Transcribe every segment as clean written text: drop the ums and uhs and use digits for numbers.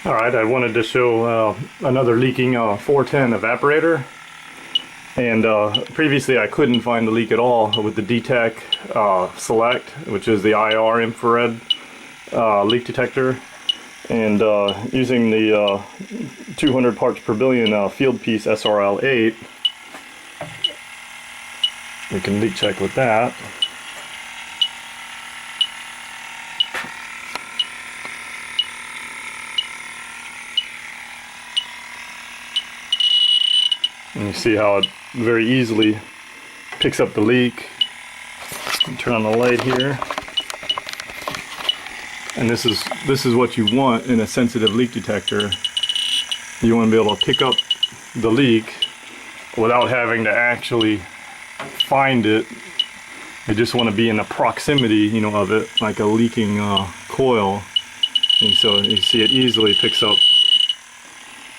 Alright, I wanted to show another leaking 410 evaporator. And previously I couldn't find the leak at all with the D-Tek Select, which is the IR infrared leak detector. And using the 200 parts per billion Fieldpiece SRL8, we can leak check with that. And you see how it very easily picks up the leak. Turn on the light here. And this is what you want in a sensitive leak detector. You want to be able to pick up the leak without having to actually find it. You just want to be in the proximity, of it, like a leaking coil. And so you see it easily picks up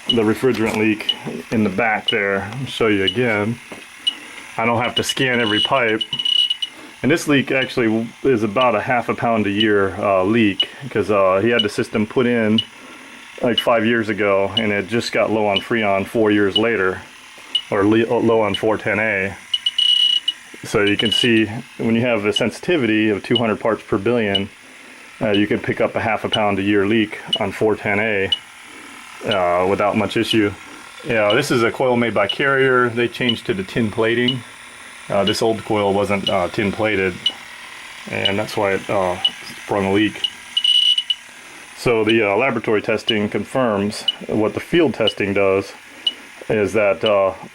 the refrigerant leak in the back there. I'll show you again. I don't have to scan every pipe. And this leak actually is about a half a pound a year leak, because he had the system put in like 5 years ago, and it just got low on Freon 4 years later, or low on R410a. So you can see when you have a sensitivity of 200 parts per billion, you can pick up a half a pound a year leak on R410a without much issue. This is a coil made by Carrier. They changed to the tin plating. This old coil wasn't tin plated, and that's why it sprung a leak. So the laboratory testing confirms what the field testing does, is that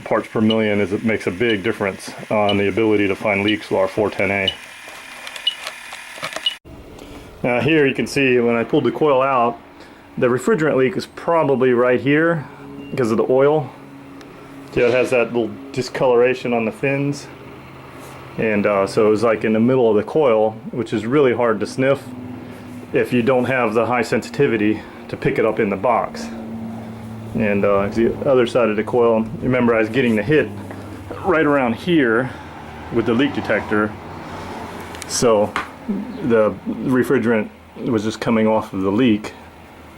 parts per million makes a big difference on the ability to find leaks with our R410a. Now here you can see when I pulled the coil out, the refrigerant leak is probably right here because of the oil. Yeah, it has that little discoloration on the fins. And so it was like in the middle of the coil, which is really hard to sniff if you don't have the high sensitivity to pick it up in the box. And the other side of the coil, remember I was getting the hit right around here with the leak detector. So the refrigerant was just coming off of the leak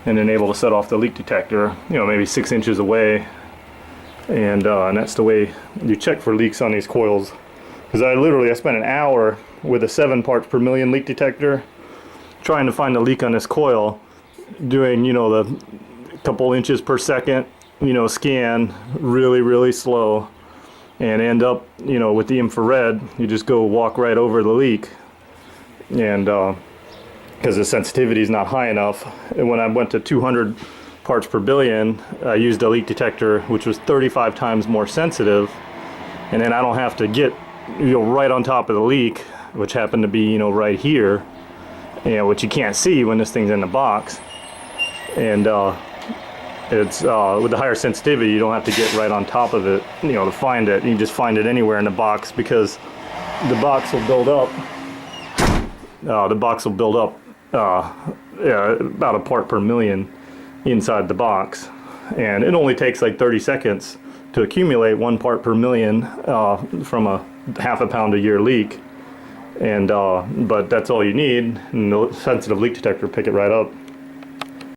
and then able to set off the leak detector, maybe 6 inches away. And that's the way you check for leaks on these coils. Because I spent an hour with a 7 parts per million leak detector trying to find a leak on this coil, doing the couple inches per second scan, really slow, and end up with the infrared you just go walk right over the leak. And because the sensitivity is not high enough, and when I went to 200 parts per billion, I used a leak detector which was 35 times more sensitive, and then I don't have to get right on top of the leak, which happened to be right here, which you can't see when this thing's in the box. And it's with the higher sensitivity, you don't have to get right on top of it to find it. You can just find it anywhere in the box, because the box will build up about a part per million inside the box, and it only takes like 30 seconds to accumulate 1 part per million from a half a pound a year leak. And but that's all you need, and the sensitive leak detector will pick it right up.